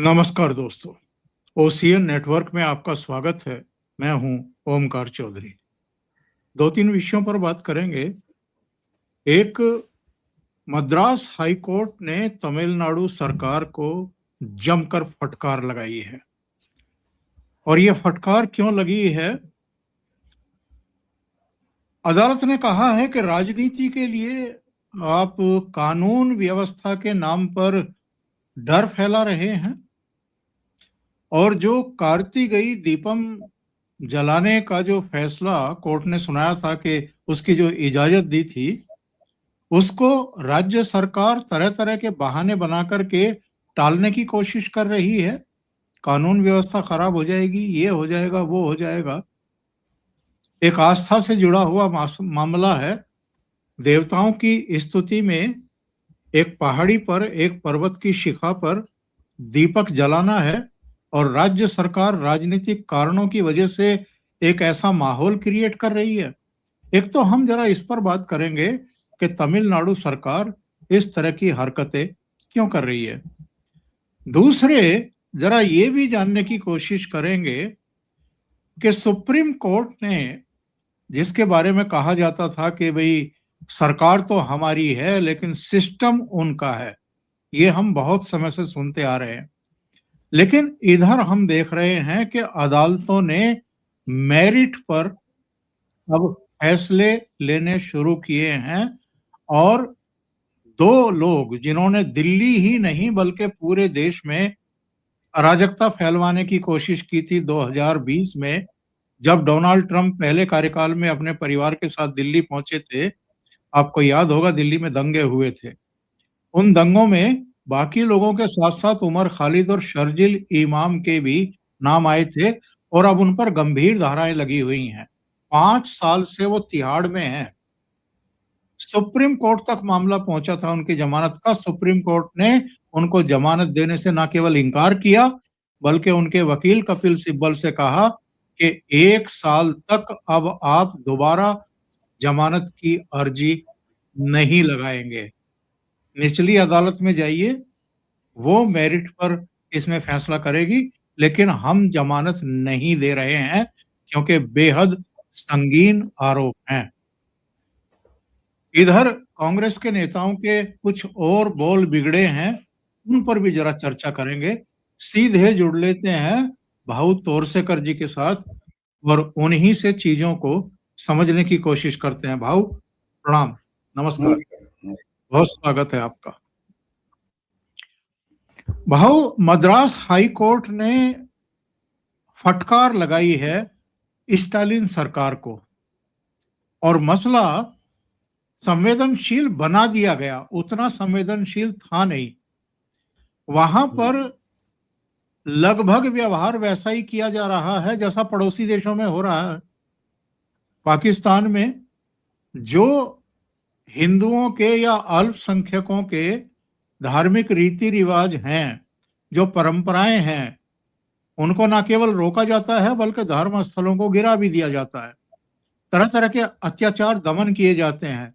नमस्कार दोस्तों, OCN network में आपका स्वागत है। मैं हूं ओमकार चौधरी। दो तीन विषयों पर बात करेंगे। एक, मद्रास हाई कोर्ट ने तमिलनाडु सरकार को जमकर फटकार लगाई है। और यह फटकार क्यों लगी है? अदालत ने कहा है कि राजनीति के लिए आप कानून व्यवस्था के नाम पर डर फैला रहे हैं, और जो कार्तिकेय दीपम जलाने का जो फैसला कोर्ट ने सुनाया था कि उसकी जो इजाजत दी थी, उसको राज्य सरकार तरह तरह के बहाने बना करके टालने की कोशिश कर रही है। कानून व्यवस्था खराब हो जाएगी, ये हो जाएगा, वो हो जाएगा। एक आस्था से जुड़ा हुआ मामला है। देवताओं की स्तुति में एक पहाड़ी पर, एक पर्वत की शिखा पर दीपक जलाना है, और राज्य सरकार राजनीतिक कारणों की वजह से एक ऐसा माहौल क्रिएट कर रही है। एक तो हम जरा इस पर बात करेंगे कि तमिलनाडु सरकार इस तरह की हरकतें क्यों कर रही है। दूसरे, जरा ये भी जानने की कोशिश करेंगे कि सुप्रीम कोर्ट ने, जिसके बारे में कहा जाता था कि भाई सरकार तो हमारी है लेकिन सिस्टम उनका है, ये हम बहुत समय से सुनते आ रहे हैं। लेकिन इधर हम देख रहे हैं कि अदालतों ने मेरिट पर अब फैसले लेने शुरू किए हैं, और दो लोग जिन्होंने दिल्ली ही नहीं बल्कि पूरे देश में अराजकता फैलवाने की कोशिश की थी 2020 में, जब डोनाल्ड ट्रंप पहले कार्यकाल में अपने परिवार के साथ दिल्ली पहुंचे थे। आपको याद होगा, दिल्ली में दंगे हुए थे। उन दंगों में बाकी लोगों के साथ साथ उमर खालिद और शर्जिल इमाम के भी नाम आए थे, और अब उन पर गंभीर धाराएं लगी हुई हैं। 5 साल से वो तिहाड़ में हैं। सुप्रीम कोर्ट तक मामला पहुंचा था उनकी जमानत का। सुप्रीम कोर्ट ने उनको जमानत देने से न केवल इनकार किया, बल्कि उनके वकील कपिल सिब्बल से कहा कि 1 साल तक अब आप दोबारा जमानत की अर्जी नहीं लगाएंगे। निचली अदालत में जाइए, वो मेरिट पर इसमें फैसला करेगी, लेकिन हम जमानत नहीं दे रहे हैं क्योंकि बेहद संगीन आरोप हैं। इधर कांग्रेस के नेताओं के कुछ और बोल बिगड़े हैं, उन पर भी जरा चर्चा करेंगे। सीधे जुड़ लेते हैं भाऊ तोरसेकर जी के साथ, और उन्हीं से चीजों को समझने की कोशिश करते हैं। भाऊ प्रणाम, नमस्कार, बहुत स्वागत है आपका। भाऊ, मद्रास हाई कोर्ट ने फटकार लगाई है स्टालिन सरकार को, और मसला संवेदनशील बना दिया गया। उतना संवेदनशील था नहीं। वहां पर लगभग व्यवहार वैसा ही किया जा रहा है जैसा पड़ोसी देशों में हो रहा है। पाकिस्तान में जो हिंदुओं के या अल्पसंख्यकों के धार्मिक रीति रिवाज हैं, जो परंपराएं हैं, उनको न केवल रोका जाता है बल्कि धर्म स्थलों को गिरा भी दिया जाता है। तरह तरह के अत्याचार, दमन किए जाते हैं।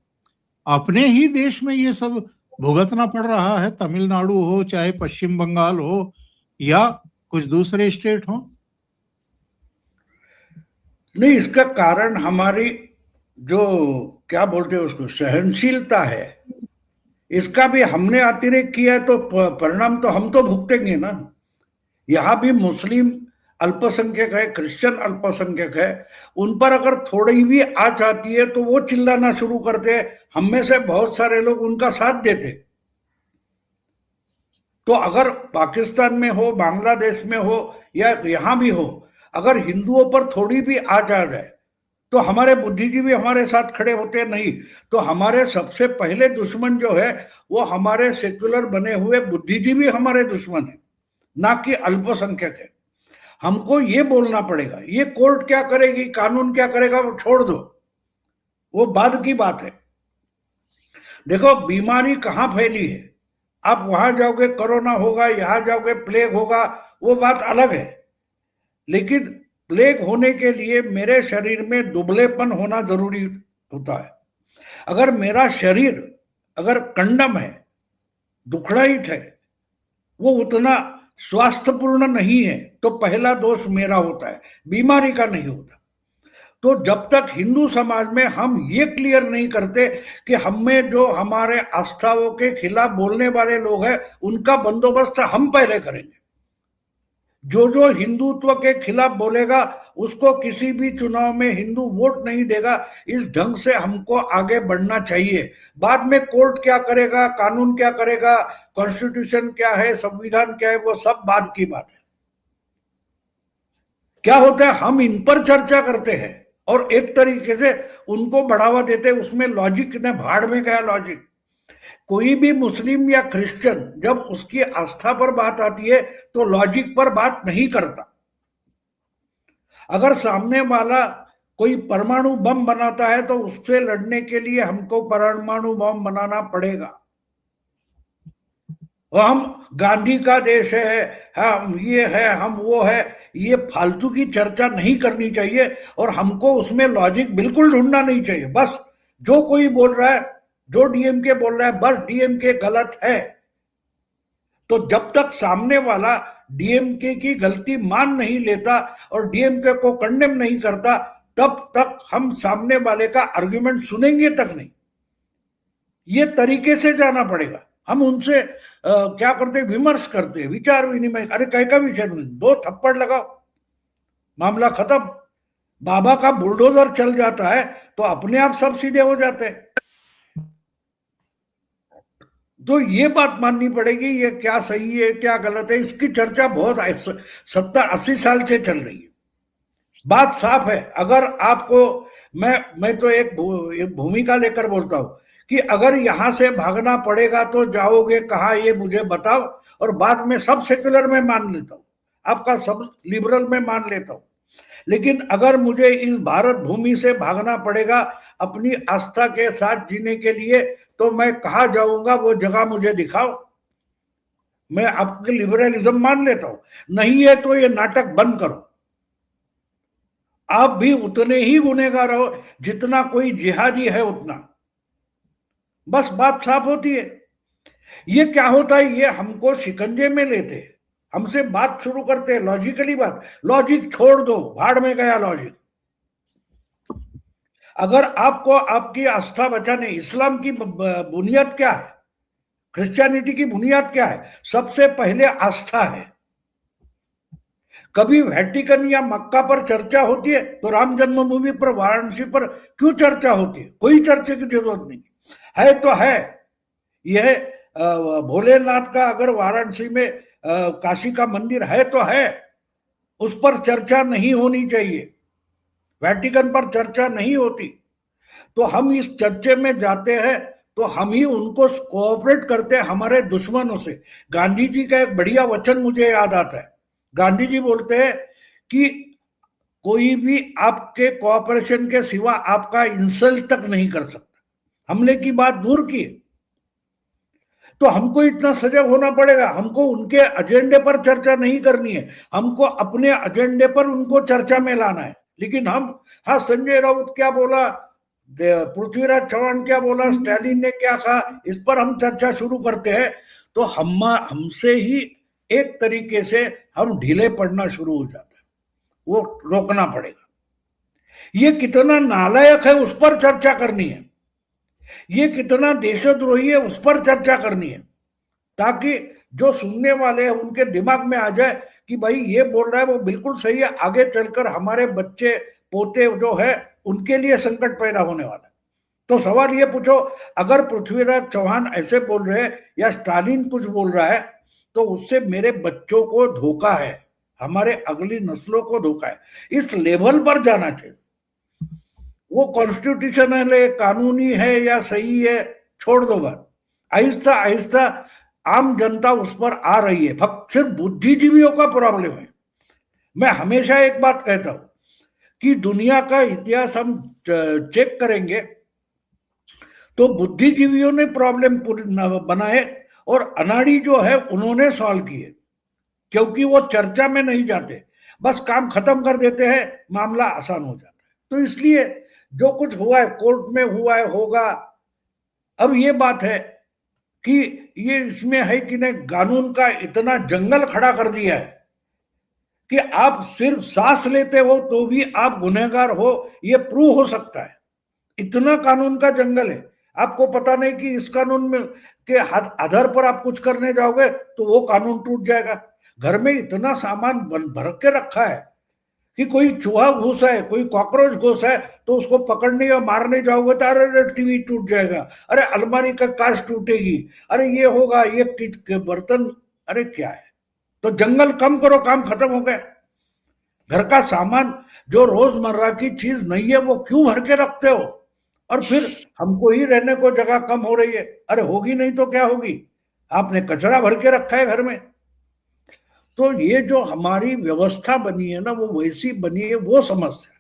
अपने ही देश में ये सब भुगतना पड़ रहा है, तमिलनाडु हो चाहे पश्चिम बंगाल हो या कुछ दूसरे स्टेट हो। नहीं, इसका कारण हमारी जो क्या बोलते हैं उसको सहनशीलता है, इसका भी हमने अतिरेक किया है, तो परिणाम तो हम तो भुगतेंगे ना। यहाँ भी मुस्लिम अल्पसंख्यक है, क्रिश्चियन अल्पसंख्यक है, उन पर अगर थोड़ी भी आंच आती है तो वो चिल्लाना शुरू करते हैं। हम में से बहुत सारे लोग उनका साथ देते। तो अगर पाकिस्तान में हो, बांग्लादेश में हो या यहां भी हो, अगर हिंदुओं पर थोड़ी भी आंच आ जाए तो हमारे बुद्धिजीवी हमारे साथ खड़े होते नहीं। तो हमारे सबसे पहले दुश्मन जो है वो हमारे सेक्युलर बने हुए बुद्धिजीवी हमारे दुश्मन है, ना कि अल्पसंख्यक है। हमको ये बोलना पड़ेगा। ये कोर्ट क्या करेगी, कानून क्या करेगा, वो छोड़ दो, वो बाद की बात है। देखो, बीमारी कहां फैली है। आप वहां जाओगे कोरोना होगा, यहां जाओगे प्लेग होगा, वो बात अलग है। लेकिन प्लेग होने के लिए मेरे शरीर में दुबलेपन होना जरूरी होता है। अगर मेरा शरीर अगर कंडम है, दुखड़ाइट है, वो उतना स्वास्थ्यपूर्ण नहीं है तो पहला दोष मेरा होता है, बीमारी का नहीं होता। तो जब तक हिंदू समाज में हम ये क्लियर नहीं करते कि हमें जो हमारे आस्थाओं के खिलाफ बोलने वाले लोग हैं उनका बंदोबस्त हम पहले करेंगे। जो हिंदुत्व के खिलाफ बोलेगा उसको किसी भी चुनाव में हिंदू वोट नहीं देगा। इस ढंग से हमको आगे बढ़ना चाहिए। बाद में कोर्ट क्या करेगा, कानून क्या करेगा, कॉन्स्टिट्यूशन क्या है, संविधान क्या है, वो सब बाद की बात है। क्या होता है, हम इन पर चर्चा करते हैं और एक तरीके से उनको बढ़ावा देते हैं। उसमें लॉजिक ने भाड़ में गया लॉजिक। कोई भी मुस्लिम या क्रिश्चियन जब उसकी आस्था पर बात आती है तो लॉजिक पर बात नहीं करता। अगर सामने वाला कोई परमाणु बम बनाता है तो उससे लड़ने के लिए हमको परमाणु बम बनाना पड़ेगा। और हम गांधी का देश है, हम ये है, हम वो है, ये फालतू की चर्चा नहीं करनी चाहिए और हमको उसमें लॉजिक बिल्कुल ढूंढना नहीं चाहिए। बस जो कोई बोल रहा है, जो डीएमके बोल रहा है, बस डीएमके गलत है। तो जब तक सामने वाला डीएमके की गलती मान नहीं लेता और डीएमके को कंडेम नहीं करता, तब तक हम सामने वाले का आर्गुमेंट सुनेंगे तक नहीं। ये तरीके से जाना पड़ेगा। हम उनसे क्या करते, विमर्श करते, विचार विनिमय। अरे कहीं का विचार नहीं, 2 थप्पड़ लगाओ, मामला खत्म। बाबा का बुलडोजर चल जाता है तो अपने आप सब सीधे हो जाते हैं। तो ये बात माननी पड़ेगी, ये क्या सही है क्या गलत है, इसकी चर्चा बहुत 70-80 साल से चल रही है। बात साफ है। अगर आपको मैं तो एक भूमिका लेकर बोलता हूं कि अगर यहां से भागना पड़ेगा तो जाओगे कहां, ये मुझे बताओ, और बाद में सब सेक्युलर में मान लेता हूं, आपका सब लिबरल में मान लेता हूं। लेकिन अगर मुझे इस भारत भूमि से भागना पड़ेगा अपनी आस्था के साथ जीने के लिए, तो मैं कहाँ जाऊंगा, वो जगह मुझे दिखाओ। मैं आपके लिबरलिज्म मान लेता हूं। नहीं है तो ये नाटक बंद करो। आप भी उतने ही गुनहगार हो जितना कोई जिहादी है, उतना। बस बात साफ होती है। ये क्या होता है, ये हमको शिकंजे में लेते हैं, हमसे बात शुरू करते हैं लॉजिकली बात। लॉजिक छोड़ दो, भाड़ में गया लॉजिक। अगर आपको आपकी आस्था बचाने, इस्लाम की बुनियाद क्या है, क्रिश्चियनिटी की बुनियाद क्या है, सबसे पहले आस्था है। कभी वेटिकन या मक्का पर चर्चा होती है तो राम जन्मभूमि पर, वाराणसी पर क्यों चर्चा होती है? कोई चर्चा की जरूरत नहीं है। तो है यह भोलेनाथ का, अगर वाराणसी में काशी का मंदिर है तो है, उस पर चर्चा नहीं होनी चाहिए। वेटिकन पर चर्चा नहीं होती। तो हम इस चर्चे में जाते हैं तो हम ही उनको कोऑपरेट करते हैं हमारे दुश्मनों से। गांधी जी का एक बढ़िया वचन मुझे याद आता है। गांधी जी बोलते हैं कि कोई भी आपके कोऑपरेशन के सिवा आपका इंसल्ट तक नहीं कर सकता। हमले की बात दूर की। तो हमको इतना सजग होना पड़ेगा। हमको उनके एजेंडे पर चर्चा नहीं करनी है, हमको अपने एजेंडे पर उनको चर्चा में लाना है। लेकिन हम, हाँ, संजय राउत क्या बोला, पृथ्वीराज चौहान क्या बोला, स्टालिन ने क्या कहा, इस पर हम चर्चा शुरू करते हैं तो हमसे ही एक तरीके से हम ढीले पड़ना शुरू हो जाते हैं। वो रोकना पड़ेगा। ये कितना नालायक है उस पर चर्चा करनी है, ये कितना देशद्रोही है उस पर चर्चा करनी है, ताकि जो सुनने वाले हैं उनके दिमाग में आ जाए कि भाई ये बोल रहा है वो बिल्कुल सही है। आगे चलकर हमारे बच्चे पोते जो है उनके लिए संकट पैदा होने वाला है। तो सवाल ये पूछो, अगर पृथ्वीराज चौहान ऐसे बोल रहे हैं या स्टालिन कुछ बोल रहा है तो उससे मेरे बच्चों को धोखा है, हमारे अगली नस्लों को धोखा है। इस लेवल पर जाना चाहिए। वो कॉन्स्टिट्यूशनल है, कानूनी है या सही है, छोड़ दो बात। आहिस्ता आहिस्ता आम जनता उस पर आ रही है। फक्त सिर्फ बुद्धिजीवियों का प्रॉब्लम है। मैं हमेशा एक बात कहता हूं कि दुनिया का इतिहास हम चेक करेंगे तो बुद्धिजीवियों ने प्रॉब्लम बनाए और अनाड़ी जो है उन्होंने सॉल्व किए, क्योंकि वो चर्चा में नहीं जाते, बस काम खत्म कर देते हैं, मामला आसान हो जाता है। तो इसलिए जो कुछ हुआ है कोर्ट में हुआ है, होगा। अब ये बात है कि ये इसमें है कि नहीं, कानून का इतना जंगल खड़ा कर दिया है कि आप सिर्फ सांस लेते हो तो भी आप गुनहगार हो, ये प्रूव हो सकता है। इतना कानून का जंगल है। आपको पता नहीं कि इस कानून में के आधार पर आप कुछ करने जाओगे तो वो कानून टूट जाएगा। घर में इतना सामान भर के रखा है कि कोई चूहा घुसा है, कोई कॉकरोच घुसा है, तो उसको पकड़ने या मारने जाओगे तो अरे टीवी टूट जाएगा, अरे अलमारी का कांच टूटेगी, अरे ये होगा, ये बर्तन, अरे क्या है। तो जंगल कम करो, काम खत्म हो गया। घर का सामान जो रोजमर्रा की चीज नहीं है वो क्यों भर के रखते हो? और फिर हमको ही रहने को जगह कम हो रही है, अरे होगी नहीं तो क्या होगी, आपने कचरा भर के रखा है घर में। तो ये जो हमारी व्यवस्था बनी है ना, वो वैसी बनी है, वो समस्या है,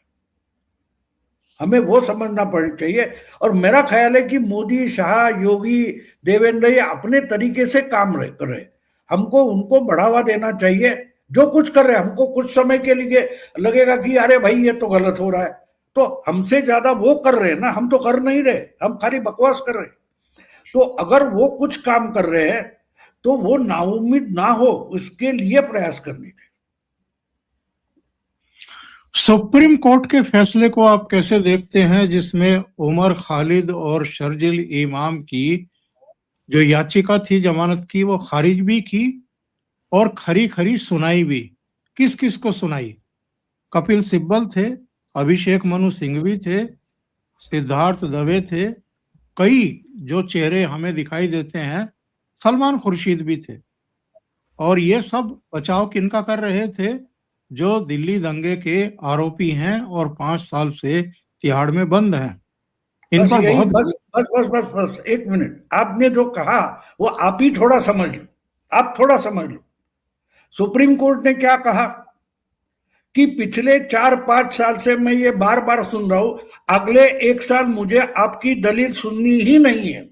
हमें वो समझना पड़ चाहिए। और मेरा ख्याल है कि मोदी, शाह, योगी, देवेंद्र ये अपने तरीके से काम कर रहे, हमको उनको बढ़ावा देना चाहिए। जो कुछ कर रहे हैं, हमको कुछ समय के लिए लगेगा कि अरे भाई ये तो गलत हो रहा है, तो हमसे ज्यादा वो कर रहे हैं ना, हम तो कर नहीं रहे, हम खाली बकवास कर रहे हैं। तो अगर वो कुछ काम कर रहे हैं तो वो नाउम्मीद ना हो, उसके लिए प्रयास करनी चाहिए। सुप्रीम कोर्ट के फैसले को आप कैसे देखते हैं, जिसमें उमर खालिद और शर्जिल इमाम की जो याचिका थी जमानत की, वो खारिज भी की और खरी खरी सुनाई भी? किस किस को सुनाई? कपिल सिब्बल थे, अभिषेक मनु सिंघवी थे, सिद्धार्थ दवे थे, कई जो चेहरे हमें दिखाई देते हैं, सलमान खुर्शीद भी थे। और ये सब बचाव किनका कर रहे थे? जो दिल्ली दंगे के आरोपी हैं और 5 साल से तिहाड़ में बंद हैं। इन बस पर यही, बहुत बस बस बस बस बस एक मिनट, आपने जो कहा वो आप ही थोड़ा समझ लो, आप थोड़ा समझ लो। सुप्रीम कोर्ट ने क्या कहा कि पिछले 4-5 साल से मैं ये बार बार सुन रहा हूं, अगले 1 साल मुझे आपकी दलील सुननी ही नहीं है,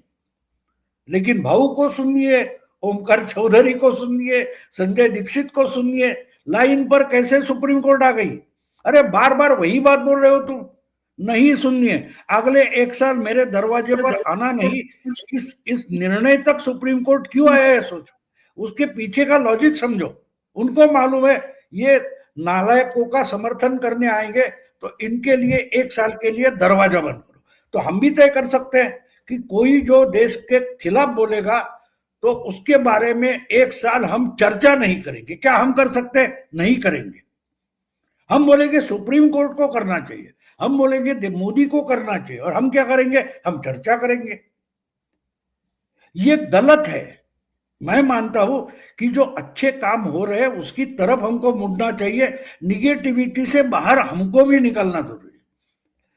लेकिन भाऊ को सुनिए, ओमकार चौधरी को सुनिए, संजय दीक्षित को सुनिए, लाइन पर कैसे सुप्रीम कोर्ट आ गई। अरे बार बार वही बात बोल रहे हो तुम, नहीं सुनिए, अगले 1 साल मेरे दरवाजे पर आना नहीं। इस निर्णय तक सुप्रीम कोर्ट क्यों आया है सोचो, उसके पीछे का लॉजिक समझो। उनको मालूम है ये नालायकों का समर्थन करने आएंगे, तो इनके लिए 1 साल के लिए दरवाजा बंद करो। तो हम भी तय कर सकते हैं कि कोई जो देश के खिलाफ बोलेगा तो उसके बारे में 1 साल हम चर्चा नहीं करेंगे। क्या हम कर सकते हैं? नहीं करेंगे। हम बोलेंगे सुप्रीम कोर्ट को करना चाहिए, हम बोलेंगे मोदी को करना चाहिए, और हम क्या करेंगे? हम चर्चा करेंगे। ये गलत है। मैं मानता हूं कि जो अच्छे काम हो रहे हैं उसकी तरफ हमको मुड़ना चाहिए, निगेटिविटी से बाहर हमको भी निकलना जरूरी है।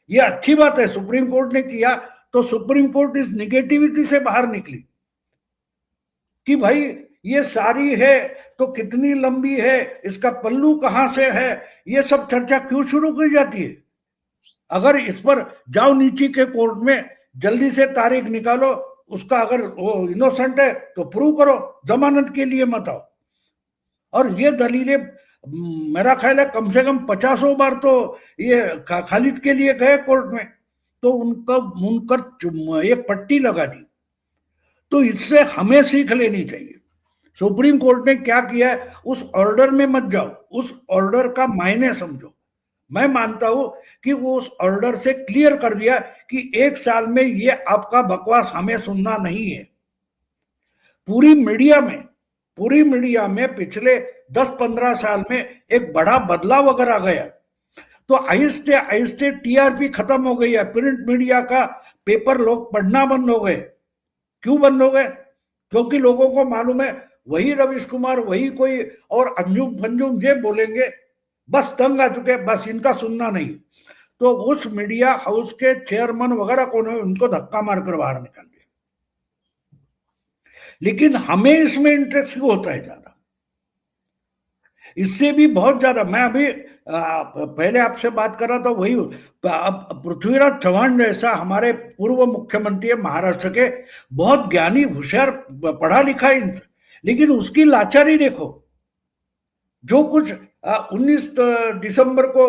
ये अच्छी बात है, सुप्रीम कोर्ट ने किया तो सुप्रीम कोर्ट इस निगेटिविटी से बाहर निकली कि भाई ये सारी है तो कितनी लंबी है, इसका पल्लू कहां से है, ये सब चर्चा क्यों शुरू की जाती है? अगर इस पर जाओ नीचे के कोर्ट में, जल्दी से तारीख निकालो, उसका अगर वो इनोसेंट है तो प्रूव करो, जमानत के लिए मत आओ। और ये दलीलें मेरा ख्याल है कम से कम 50 बार तो ये खालिद के लिए गए कोर्ट में, तो उनका मुनकर एक पट्टी लगा दी। तो इससे हमें सीख लेनी चाहिए। सुप्रीम कोर्ट ने क्या किया है, उस ऑर्डर में मत जाओ, उस ऑर्डर का मायने समझो। मैं मानता हूं कि वो उस ऑर्डर से क्लियर कर दिया कि 1 साल में ये आपका बकवास हमें सुनना नहीं है। पूरी मीडिया में पिछले 10-15 साल में एक बड़ा बदलाव अगर आ गया, तो आहिस्ते आहिस्ते टीआरपी खत्म हो गई है। प्रिंट मीडिया का पेपर लोग पढ़ना बंद हो गए। क्यों बंद हो गए? क्योंकि लोगों को मालूम है वही रवीश कुमार, वही कोई और अंजुम फंजुम जे बोलेंगे, बस तंग आ चुके, बस इनका सुनना नहीं। तो उस मीडिया हाउस के चेयरमैन वगैरह को उनको धक्का मारकर बाहर निकाल दिया। लेकिन हमें इसमें इंटरेस्ट क्यों होता है ज्यादा? इससे भी बहुत ज्यादा, मैं अभी पहले आपसे बात कर रहा था, वही पृथ्वीराज चौहान जैसा हमारे पूर्व मुख्यमंत्री महाराष्ट्र के, बहुत ज्ञानी, होशियार, पढ़ा लिखा, लेकिन उसकी लाचारी देखो। जो कुछ 19 दिसंबर को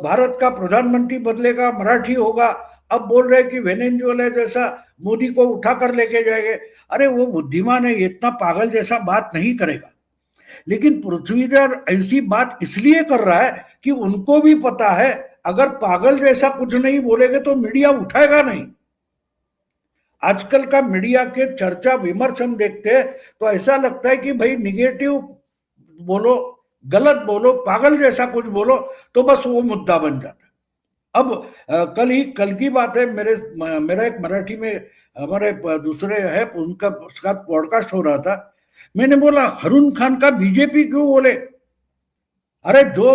भारत का प्रधानमंत्री बदलेगा, मराठी होगा, अब बोल रहे कि वेनेजुएला जैसा मोदी को उठा कर लेके जाएंगे। अरे वो बुद्धिमान है, ये इतना पागल जैसा बात नहीं करेगा। लेकिन पृथ्वीधर ऐसी बात इसलिए कर रहा है कि उनको भी पता है अगर पागल जैसा कुछ नहीं बोलेंगे तो मीडिया उठाएगा नहीं। आजकल का मीडिया के चर्चा विमर्श हम देखते हैं तो ऐसा लगता है कि भाई निगेटिव बोलो, गलत बोलो, पागल जैसा कुछ बोलो तो बस वो मुद्दा बन जाता है। अब कल की बात है, मेरा एक मराठी में हमारे दूसरे है उनका उसका पॉडकास्ट हो रहा था। मैंने बोला हारून खान का बीजेपी क्यों बोले? अरे जो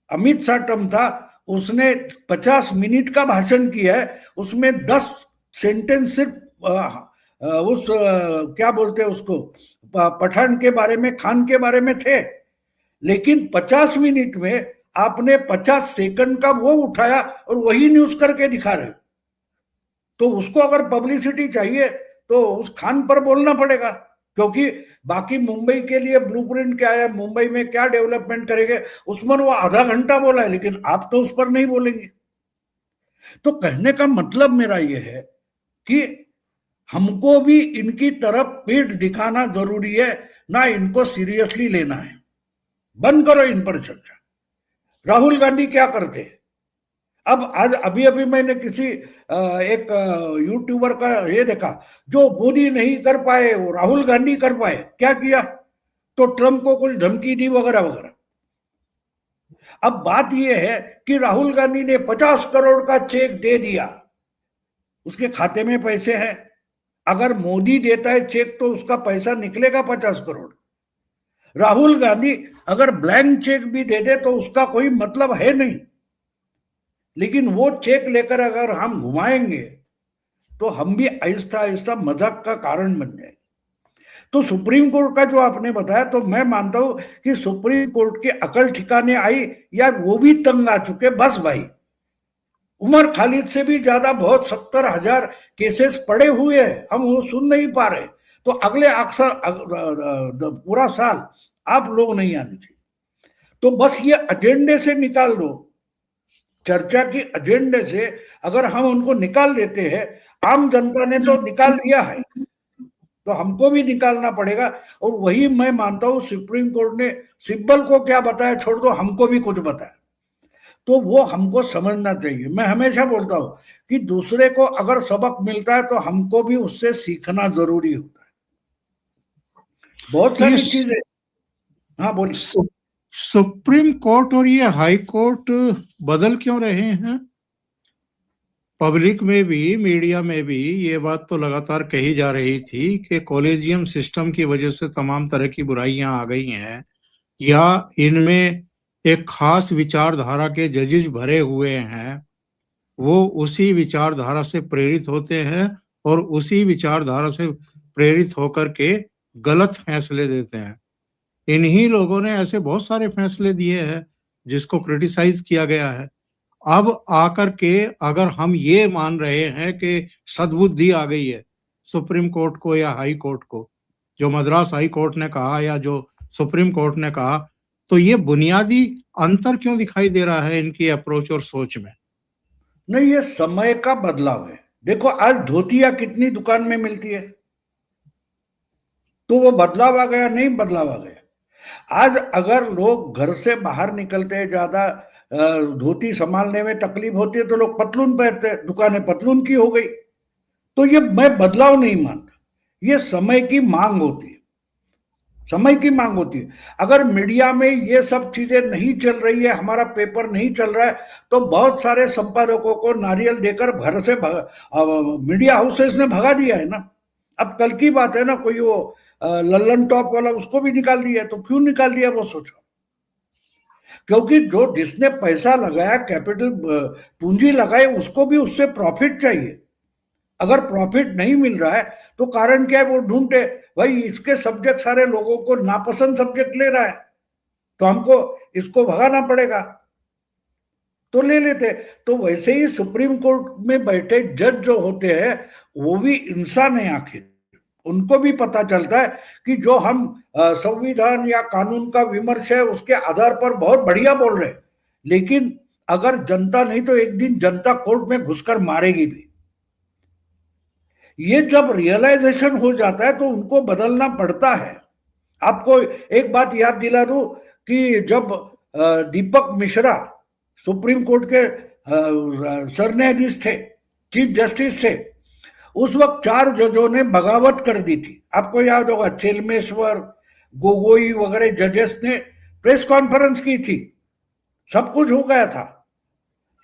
अमित शाह टर्म था उसने 50 मिनट का भाषण किया है, उसमें 10 सेंटेंस सिर्फ क्या बोलते हैं उसको, पठान के बारे में, खान के बारे में थे। लेकिन 50 मिनट में आपने 50 सेकंड का वो उठाया और वही न्यूज करके दिखा रहे। तो उसको अगर पब्लिसिटी चाहिए तो उस खान पर बोलना पड़ेगा, क्योंकि बाकी मुंबई के लिए ब्लूप्रिंट क्या है, मुंबई में क्या डेवलपमेंट करेंगे, उसमें वो आधा घंटा बोला है, लेकिन आप तो उस पर नहीं बोलेंगे। तो कहने का मतलब मेरा ये है कि हमको भी इनकी तरफ पीठ दिखाना जरूरी है, ना इनको सीरियसली लेना है। बंद करो इन पर चर्चा। राहुल गांधी क्या करते? अब आज अभी अभी मैंने किसी एक यूट्यूबर का ये देखा, जो मोदी नहीं कर पाए वो राहुल गांधी कर पाए। क्या किया? तो ट्रंप को कुछ धमकी दी वगैरह वगैरह। अब बात यह है कि राहुल गांधी ने 50 करोड़ का चेक दे दिया, उसके खाते में पैसे हैं। अगर मोदी देता है चेक तो उसका पैसा निकलेगा 50 करोड़। राहुल गांधी अगर ब्लैंक चेक भी दे दे तो उसका कोई मतलब है नहीं। लेकिन वो चेक लेकर अगर हम घुमाएंगे तो हम भी आहिस्ता आहिस्ता मजाक का कारण बन जाएंगे। तो सुप्रीम कोर्ट का जो आपने बताया, तो मैं मानता हूं कि सुप्रीम कोर्ट की अकल ठिकाने आई या वो भी तंग आ चुके। बस भाई, उमर खालिद से भी ज्यादा बहुत 70,000 केसेस पड़े हुए हैं, हम वो सुन नहीं पा रहे। तो अगले पूरा साल आप लोग नहीं आने चाहिए। तो बस ये एजेंडे से निकाल दो, चर्चा की एजेंडे से अगर हम उनको निकाल देते हैं, आम जनता ने तो निकाल दिया है तो हमको भी निकालना पड़ेगा। और वही मैं मानता हूं सुप्रीम कोर्ट ने सिब्बल को क्या बताया छोड़ दो, हमको भी कुछ बताया, तो वो हमको समझना चाहिए। मैं हमेशा बोलता हूं कि दूसरे को अगर सबक मिलता है तो हमको भी उससे सीखना जरूरी होता है। बहुत सारी चीजें। हाँ बोलिए। सुप्रीम कोर्ट और ये हाई कोर्ट बदल क्यों रहे हैं? पब्लिक में भी, मीडिया में भी ये बात तो लगातार कही जा रही थी कि कॉलेजियम सिस्टम की वजह से तमाम तरह की बुराइयां आ गई हैं, या इनमें एक खास विचारधारा के जजेस भरे हुए हैं, वो उसी विचारधारा से प्रेरित होते हैं और उसी विचारधारा से प्रेरित होकर के गलत फैसले देते हैं। इन्हीं लोगों ने ऐसे बहुत सारे फैसले दिए हैं जिसको क्रिटिसाइज किया गया है। अब आकर के अगर हम ये मान रहे हैं कि सद्बुद्धि आ गई है सुप्रीम कोर्ट को या हाई कोर्ट को, जो मद्रास हाई कोर्ट ने कहा या जो सुप्रीम कोर्ट ने कहा, तो ये बुनियादी अंतर क्यों दिखाई दे रहा है इनकी अप्रोच और सोच में? नहीं, ये समय का बदलाव है। देखो आज धोतिया कितनी दुकान में मिलती है, तो वो बदलाव आ गया? नहीं, बदलाव आ गया। आज अगर लोग घर से बाहर निकलते हैं, ज्यादा धोती संभालने में तकलीफ होती है तो लोग पतलून पहनते हैं, दुकानें पतलून की हो गई। तो ये मैं बदलाव नहीं मानता, ये समय की मांग होती है, समय की मांग होती है। अगर मीडिया में ये सब चीजें नहीं चल रही है, हमारा पेपर नहीं चल रहा है, तो बहुत सारे संपादकों को नारियल देकर घर से मीडिया हाउसेस ने भगा दिया है ना। अब कल की बात है ना, कोई वो लल्लन टॉप वाला, उसको भी निकाल दिया। तो क्यों निकाल दिया वो सोचो, क्योंकि जो जिसने पैसा लगाया, कैपिटल पूंजी लगाई, उसको भी उससे प्रॉफिट चाहिए। अगर प्रॉफिट नहीं मिल रहा है तो कारण क्या है? वो ढूंढते भाई इसके सब्जेक्ट सारे लोगों को नापसंद सब्जेक्ट ले रहा है, तो हमको इसको भगाना पड़ेगा, तो ले लेते। तो वैसे ही सुप्रीम कोर्ट में बैठे जज जो होते हैं वो भी इंसान है आखिर, उनको भी पता चलता है कि जो हम संविधान या कानून का विमर्श है उसके आधार पर बहुत बढ़िया बोल रहे, लेकिन अगर जनता नहीं तो एक दिन जनता कोर्ट में घुसकर मारेगी भी। ये जब रियलाइजेशन हो जाता है तो उनको बदलना पड़ता है। आपको एक बात याद दिला दूं कि जब दीपक मिश्रा सुप्रीम कोर्ट के सरन्यायाधीश थे, चीफ जस्टिस थे, उस वक्त 4 जजों ने बगावत कर दी थी। आपको याद होगा, चेलमेश्वर, गोगोई वगैरह जजेस ने प्रेस कॉन्फ्रेंस की थी, सब कुछ हो गया था।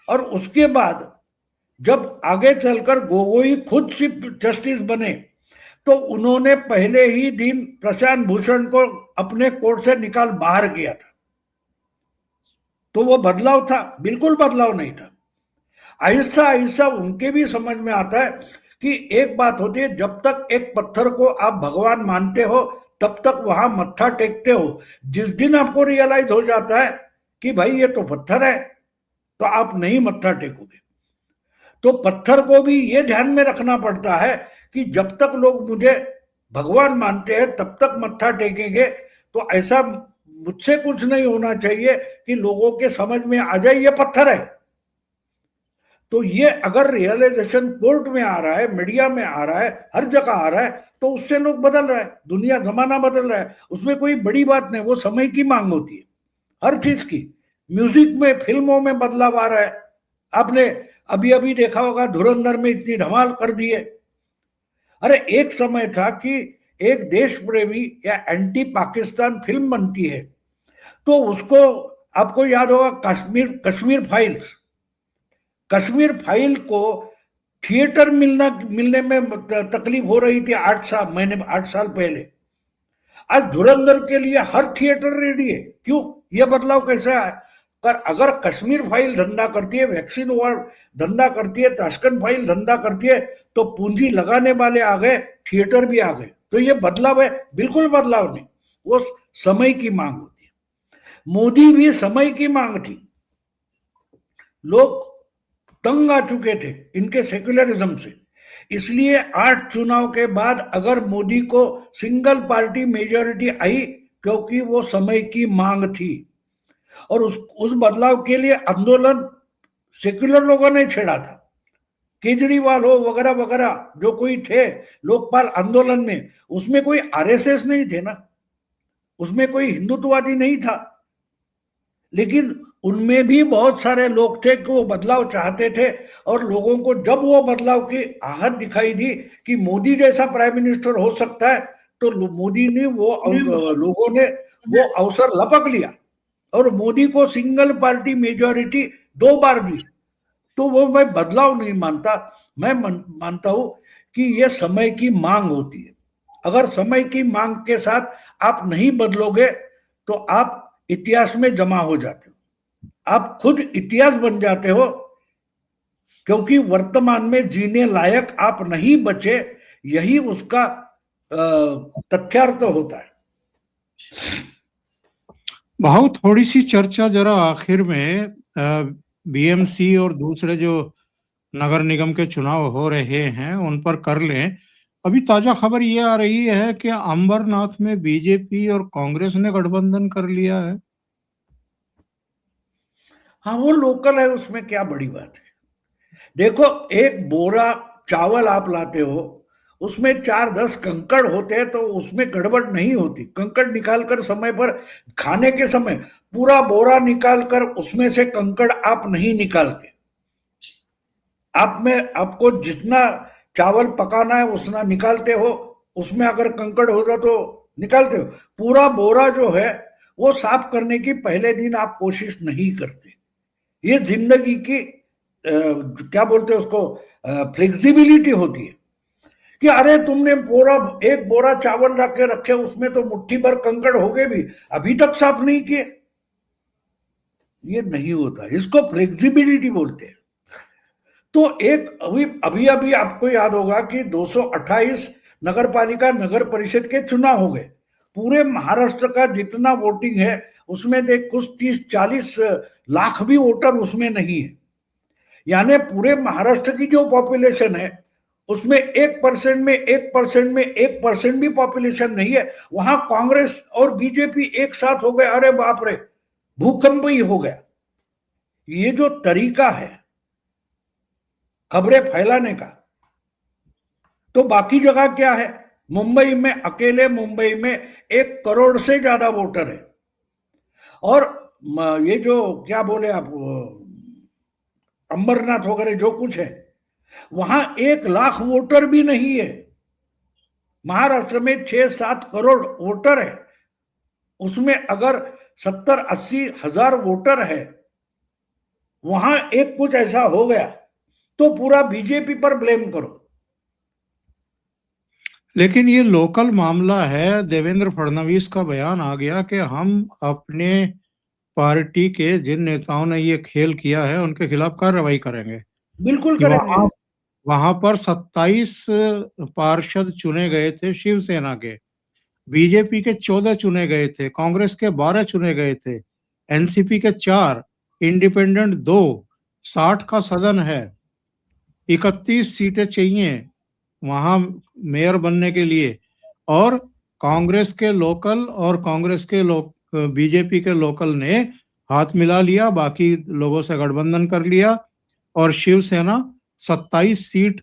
और उसके बाद जब आगे चलकर गोगोई खुद चीफ जस्टिस बने तो उन्होंने पहले ही दिन प्रशांत भूषण को अपने कोर्ट से निकाल बाहर किया था। तो वो बदलाव था? बिल्कुल बदलाव नहीं था। आहिस्ता आहिस्ता उनके भी समझ में आता है कि एक बात होती है, जब तक एक पत्थर को आप भगवान मानते हो तब तक वहां मत्था टेकते हो। जिस दिन आपको रियलाइज हो जाता है कि भाई ये तो पत्थर है, तो आप नहीं मत्था टेकोगे। तो पत्थर को भी ये ध्यान में रखना पड़ता है कि जब तक लोग मुझे भगवान मानते हैं तब तक मत्था टेकेंगे। तो ऐसा मुझसे कुछ नहीं होना चाहिए कि लोगों के समझ में आ जाए ये पत्थर है। तो ये अगर रियलाइजेशन कोर्ट में आ रहा है, मीडिया में आ रहा है, हर जगह आ रहा है, तो उससे लोग बदल रहा है, दुनिया जमाना बदल रहा है। उसमें कोई बड़ी बात नहीं, वो समय की मांग होती है हर चीज की। म्यूजिक में, फिल्मों में बदलाव आ रहा है। आपने अभी अभी देखा होगा, धुरंधर में इतनी धमाल कर दी है। अरे एक समय था कि एक देश प्रेमी या एंटी पाकिस्तान फिल्म बनती है तो उसको, आपको याद होगा, कश्मीर फाइल्स, कश्मीर फाइल को थिएटर मिलने में तकलीफ हो रही थी 8 साल पहले। आज धुरंधर के लिए हर थिएटर रेडी है। क्यों? ये बदलाव कैसे आया? पर अगर कश्मीर फाइल धंधा करती है, वैक्सीन वॉर धंधा करती है, ताशकंद फाइल धंधा करती है, तो पूंजी लगाने वाले आ गए, थिएटर भी आ गए। तो ये बदलाव है? बिल्कुल बदलाव नहीं, वो समय की मांग होती है। मोदी भी समय की मांग थी। लोग तंग आ चुके थे इनके सेक्युलरिज्म से। इसलिए 8 चुनाव के बाद अगर मोदी को सिंगल पार्टी मेजॉरिटी आई, क्योंकि वो समय की मांग थी। और उस बदलाव के लिए आंदोलन सेक्युलर लोगों ने छेड़ा था। केजरीवाल हो वगैरह वगैरह जो कोई थे लोकपाल आंदोलन में, उसमें कोई आरएसएस नहीं थे ना, उसमें कोई हिंदुत्ववादी नहीं था। लेकिन उनमें भी बहुत सारे लोग थे कि वो बदलाव चाहते थे। और लोगों को जब वो बदलाव की आहट दिखाई दी कि मोदी जैसा प्राइम मिनिस्टर हो सकता है, तो मोदी ने लोगों ने वो अवसर लपक लिया और मोदी को सिंगल पार्टी मेजॉरिटी 2 बार दी। तो वो मैं बदलाव नहीं मानता, मैं मानता हूं कि ये समय की मांग होती है। अगर समय की मांग के साथ आप नहीं बदलोगे तो आप इतिहास में जमा हो जाते हो, आप खुद इतिहास बन जाते हो, क्योंकि वर्तमान में जीने लायक आप नहीं बचे। यही उसका तथ्यार्थ होता है। बहुत थोड़ी सी चर्चा जरा आखिर में बीएमसी और दूसरे जो नगर निगम के चुनाव हो रहे हैं उन पर कर लें। अभी ताजा खबर ये आ रही है कि अंबरनाथ में बीजेपी और कांग्रेस ने गठबंधन कर लिया है। हाँ, वो लोकल है, उसमें क्या बड़ी बात है। देखो, एक बोरा चावल आप लाते हो, उसमें 4-10 कंकड़ होते हैं, तो उसमें गड़बड़ नहीं होती। कंकड़ निकालकर समय पर, खाने के समय पूरा बोरा निकालकर उसमें से कंकड़ आप नहीं निकालते। आप में आपको जितना चावल पकाना है उतना निकालते हो, उसमें अगर कंकड़ होगा तो निकालते हो। पूरा बोरा जो है वो साफ करने की पहले दिन आप कोशिश नहीं करते। ये जिंदगी की क्या बोलते हैं उसको, फ्लेक्सिबिलिटी होती है कि अरे तुमने एक बोरा चावल रख के रखे, उसमें तो मुट्ठी भर कंकड़ हो गए भी, अभी तक साफ नहीं किए। ये नहीं होता, इसको फ्लेक्सिबिलिटी बोलते हैं। तो एक अभी अभी अभी आपको याद होगा कि 228 नगर पालिका नगर परिषद के चुनाव हो गए। पूरे महाराष्ट्र का जितना वोटिंग है उसमें देख कुछ 30-40 लाख भी वोटर उसमें नहीं है। यानी पूरे महाराष्ट्र की जो पॉपुलेशन है उसमें 1% में 1% में 1% भी पॉपुलेशन नहीं है। वहां कांग्रेस और बीजेपी एक साथ हो गए, अरे बाप रे, भूकंप ही हो गया। ये जो तरीका है खबरें फैलाने का, तो बाकी जगह क्या है? मुंबई में, अकेले मुंबई में 1 करोड़ से ज्यादा वोटर है। और ये जो क्या बोले आप, अमरनाथ वगैरह जो कुछ है, वहां 1 लाख वोटर भी नहीं है। महाराष्ट्र में 6-7 करोड़ वोटर है, उसमें अगर 70-80 हजार वोटर है, वहां एक कुछ ऐसा हो गया तो पूरा बीजेपी पर ब्लेम करो। लेकिन ये लोकल मामला है। देवेंद्र फडणवीस का बयान आ गया कि हम अपने पार्टी के जिन नेताओं ने ये खेल किया है उनके खिलाफ कार्रवाई करेंगे। बिल्कुल कि करेंगे। वहां पर 27 पार्षद चुने गए थे शिवसेना के, बीजेपी के 14 चुने गए थे, कांग्रेस के 12 चुने गए थे, एनसीपी के 4, इंडिपेंडेंट 2, 60 का सदन है, 31 सीटें चाहिए वहां मेयर बनने के लिए। और कांग्रेस के लोकल और कांग्रेस के बीजेपी के लोकल ने हाथ मिला लिया, बाकी लोगों से गठबंधन कर लिया और शिवसेना 27 सीट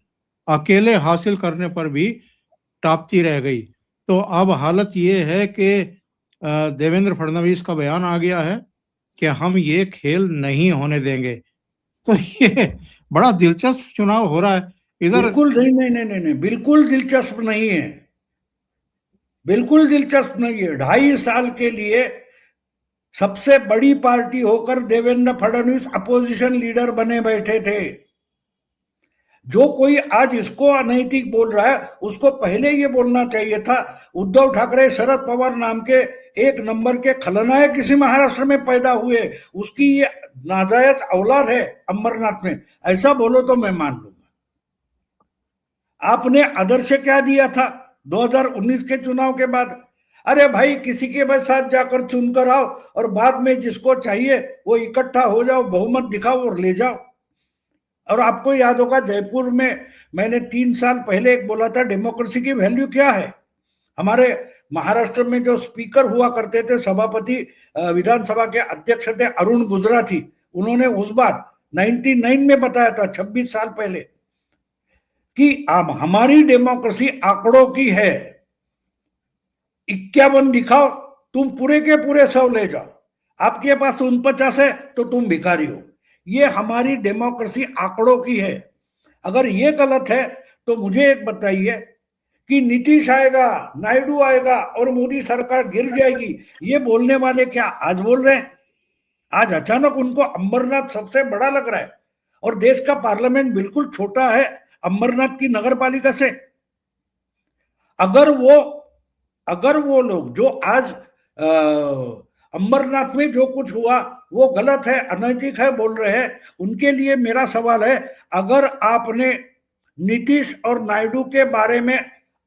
अकेले हासिल करने पर भी टापती रह गई। तो अब हालत ये है कि देवेंद्र फडणवीस का बयान आ गया है कि हम ये खेल नहीं होने देंगे। तो ये बड़ा दिलचस्प चुनाव हो रहा है इधर। बिल्कुल नहीं, नहीं नहीं नहीं नहीं, बिल्कुल दिलचस्प नहीं है, बिल्कुल दिलचस्प नहीं है। 2.5 साल के लिए सबसे बड़ी पार्टी होकर देवेंद्र फडणवीस अपोजिशन लीडर बने बैठे थे। जो कोई आज इसको अनैतिक बोल रहा है, उसको पहले ये बोलना चाहिए था, उद्धव ठाकरे शरद पवार नाम के 1 नंबर के खलनायक किसी महाराष्ट्र में पैदा हुए, उसकी ये नाजायज औलाद है अमरनाथ में, ऐसा बोलो तो मैं मान लूंगा। आपने आदर्श क्या दिया था 2019 के चुनाव के बाद? अरे भाई, किसी के साथ जाकर चुनकर आओ और बाद में जिसको चाहिए वो इकट्ठा हो जाओ, बहुमत दिखाओ और ले जाओ। और आपको याद होगा जयपुर में मैंने 3 साल पहले एक बोला था, डेमोक्रेसी की वैल्यू क्या है। हमारे महाराष्ट्र में जो स्पीकर हुआ करते थे, सभापति, विधानसभा के अध्यक्ष थे अरुण गुजराती, उन्होंने उस बार 99 में बताया था, 26 साल पहले, कि अब हमारी डेमोक्रेसी आंकड़ों की है। 51 दिखाओ, तुम पूरे के पूरे 100 ले जाओ, आपके पास 49 है तो तुम भिखारी हो। ये हमारी डेमोक्रेसी आंकड़ों की है। अगर ये गलत है तो मुझे एक बताइए कि नीतीश आएगा, नायडू आएगा और मोदी सरकार गिर जाएगी, ये बोलने वाले क्या आज बोल रहे हैं? आज अचानक उनको अमरनाथ सबसे बड़ा लग रहा है और देश का पार्लियामेंट बिल्कुल छोटा है अमरनाथ की नगर पालिका से। अगर वो लोग जो आज अमरनाथ में जो कुछ हुआ वो गलत है, अनैतिक है बोल रहे हैं, उनके लिए मेरा सवाल है, अगर आपने नीतीश और नायडू के बारे में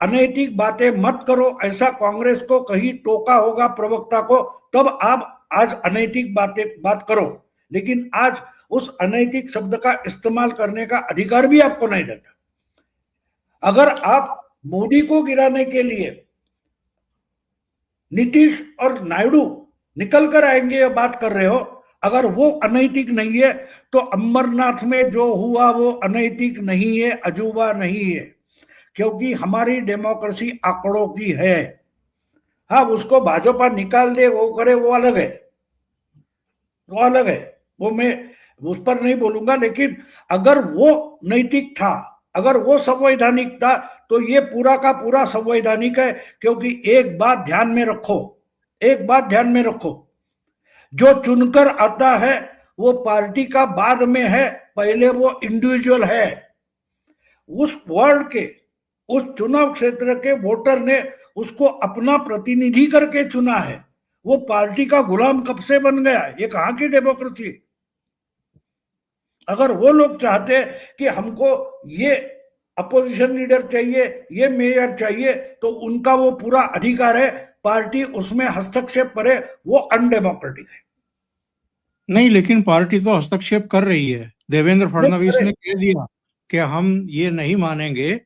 अनैतिक बातें मत करो ऐसा कांग्रेस को कहीं टोका होगा प्रवक्ता को, तब आप आज अनैतिक बात करो, लेकिन आज उस अनैतिक शब्द का इस्तेमाल करने का अधिकार भी आपको नहीं रहता। अगर आप मोदी को गिराने के लिए नीतीश और नायडू निकल कर आएंगे या बात कर रहे हो, अगर वो अनैतिक नहीं है तो अमरनाथ में जो हुआ वो अनैतिक नहीं है, अजूबा नहीं है, क्योंकि हमारी डेमोक्रेसी आंकड़ों की है। हाँ, उसको भाजपा निकाल दे, वो करे, वो अलग है, वो अलग है, वो मैं उस पर नहीं बोलूंगा। लेकिन अगर वो नैतिक था, अगर वो संवैधानिक था, तो ये पूरा का पूरा संवैधानिक है। क्योंकि एक बात ध्यान में रखो, एक बात ध्यान में रखो, जो चुनकर आता है वो पार्टी का बाद में है, पहले वो इंडिविजुअल है। उस वार्ड के, उस चुनाव क्षेत्र के वोटर ने उसको अपना प्रतिनिधि करके चुना है, वो पार्टी का गुलाम कब से बन गया? ये कहां की डेमोक्रेसी? अगर वो लोग चाहते हैं कि हमको ये अपोजिशन लीडर चाहिए, ये मेयर चाहिए, तो उनका वो पूरा अधिकार है, पार्टी उसमें हस्तक्षेप करे, वो अनडेमोक्रेटिक है। नहीं, लेकिन पार्टी तो हस्तक्षेप कर रही है। देवेंद्र फडणवीस ने कह दिया कि हम ये नहीं मानेंगे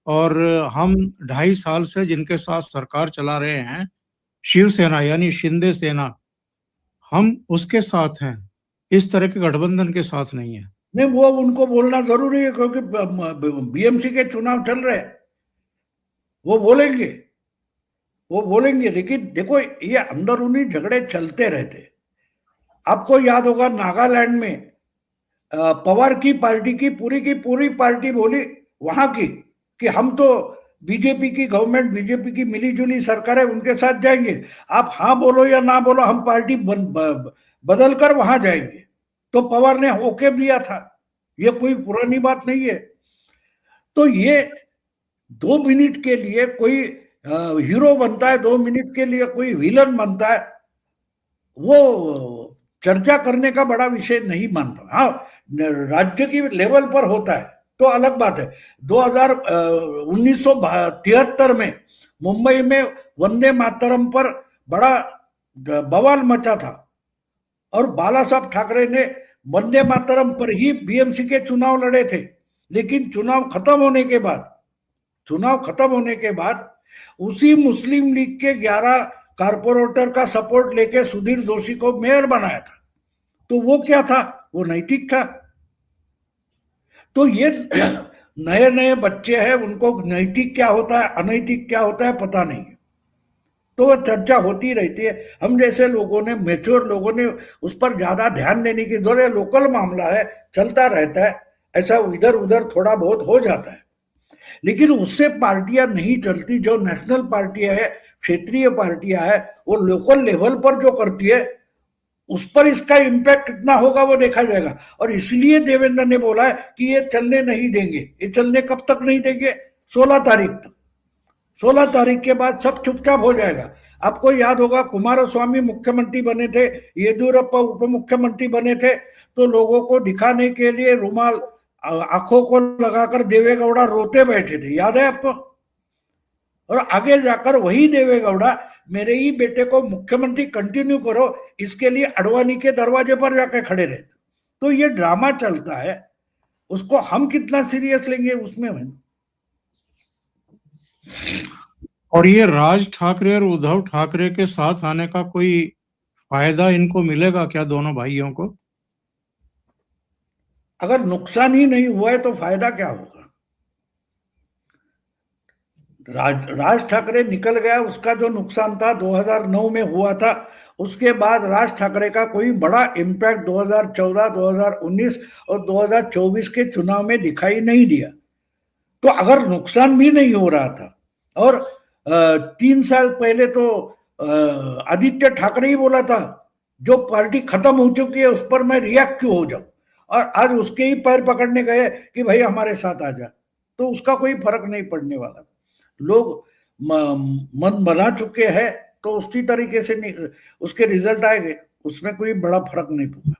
और हम 2.5 साल से जिनके साथ सरकार चला रहे हैं, शिवसेना यानी शिंदे सेना, हम उसके साथ हैं, इस तरह के गठबंधन के साथ नहीं है। नहीं, वो उनको बोलना जरूरी है, क्योंकि बीएमसी के चुनाव चल रहे हैं। वो बोलेंगे, वो बोलेंगे, लेकिन देखो ये अंदरूनी झगड़े चलते रहते। आपको याद होगा नागालैंड में पवार की पूरी पार्टी बोली वहां की कि हम तो बीजेपी की गवर्नमेंट, बीजेपी की मिलीजुली सरकार है, उनके साथ जाएंगे। आप हाँ बोलो या ना बोलो, हम पार्टी बदल कर वहां जाएंगे। तो पवार ने ओके दिया था। ये कोई पुरानी बात नहीं है। तो ये 2 मिनट के लिए कोई हीरो बनता है, 2 मिनट के लिए कोई विलन बनता है, वो चर्चा करने का बड़ा विषय नहीं मानता। हाँ, राज्य की लेवल पर होता है तो अलग बात है। 1973 में मुंबई में वंदे मातरम पर बड़ा बवाल मचा था और बाला साहब ठाकरे ने वंदे मातरम पर ही बीएमसी के चुनाव लड़े थे। लेकिन चुनाव खत्म होने के बाद उसी मुस्लिम लीग के 11 कारपोरेटर का सपोर्ट लेके सुधीर जोशी को मेयर बनाया था। तो वो क्या था? वो नैतिक था। तो ये नए नए बच्चे हैं, उनको नैतिक क्या होता है, अनैतिक क्या होता है पता नहीं है। तो वो चर्चा होती रहती है। हम जैसे लोगों ने, मेच्योर लोगों ने उस पर ज्यादा ध्यान देने की जरूरत है। लोकल मामला है, चलता रहता है, ऐसा इधर उधर थोड़ा बहुत हो जाता है। लेकिन उससे पार्टियां नहीं चलती। जो नेशनल पार्टियां है, क्षेत्रीय पार्टियां है, वो लोकल लेवल पर जो करती है उस पर इसका इम्पैक्ट कितना होगा वो देखा जाएगा। और इसलिए देवेंद्र ने बोला है कि ये चलने नहीं देंगे। ये चलने कब तक नहीं देंगे? 16 तारीख तक। 16 तारीख के बाद सब चुपचाप हो जाएगा। आपको याद होगा कुमारस्वामी मुख्यमंत्री बने थे, येदियुरप्पा उप मुख्यमंत्री बने थे, तो लोगों को दिखाने के लिए रुमाल आंखों को लगाकर देवेगौड़ा रोते बैठे थे, याद है आपको? और आगे जाकर वही देवेगौड़ा मेरे ही बेटे को मुख्यमंत्री कंटिन्यू करो, इसके लिए अडवाणी के दरवाजे पर जाकर खड़े रहते। तो ये ड्रामा चलता है, उसको हम कितना सीरियस लेंगे उसमें है। और ये राज ठाकरे और उद्धव ठाकरे के साथ आने का कोई फायदा इनको मिलेगा क्या, दोनों भाइयों को? अगर नुकसान ही नहीं हुआ है तो फायदा क्या होगा? राज ठाकरे निकल गया, उसका जो नुकसान था 2009 में हुआ था। उसके बाद राज ठाकरे का कोई बड़ा इम्पैक्ट 2014, 2019 और 2024 के चुनाव में दिखाई नहीं दिया। तो अगर नुकसान भी नहीं हो रहा था, और 3 साल पहले तो आदित्य ठाकरे ही बोला था जो पार्टी खत्म हो चुकी है उस पर मैं रिएक्ट क्यों हो जाऊं, और आज उसके ही पैर पकड़ने गए कि भाई हमारे साथ आ जा। तो उसका कोई फर्क नहीं पड़ने वाला। लोग मन बना चुके हैं तो उसी तरीके से उसके रिजल्ट आएंगे, उसमें कोई बड़ा फर्क नहीं पड़ेगा।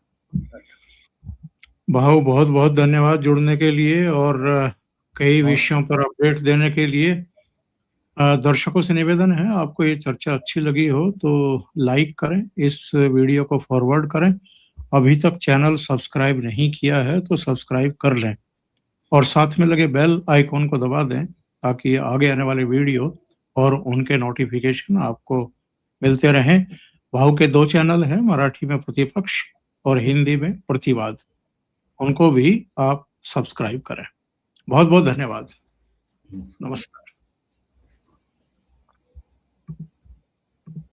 भाऊ बहुत बहुत धन्यवाद जुड़ने के लिए और कई विषयों पर अपडेट देने के लिए। दर्शकों से निवेदन है, आपको ये चर्चा अच्छी लगी हो तो लाइक करें, इस वीडियो को फॉरवर्ड करें। अभी तक चैनल सब्सक्राइब नहीं किया है तो सब्सक्राइब कर लें और साथ में लगे बेल आइकॉन को दबा दें ताकि आगे आने वाले वीडियो और उनके नोटिफिकेशन आपको मिलते रहें। भाऊ के 2 चैनल हैं, मराठी में प्रतिपक्ष और हिंदी में प्रतिवाद, उनको भी आप सब्सक्राइब करें। बहुत बहुत धन्यवाद। नमस्कार।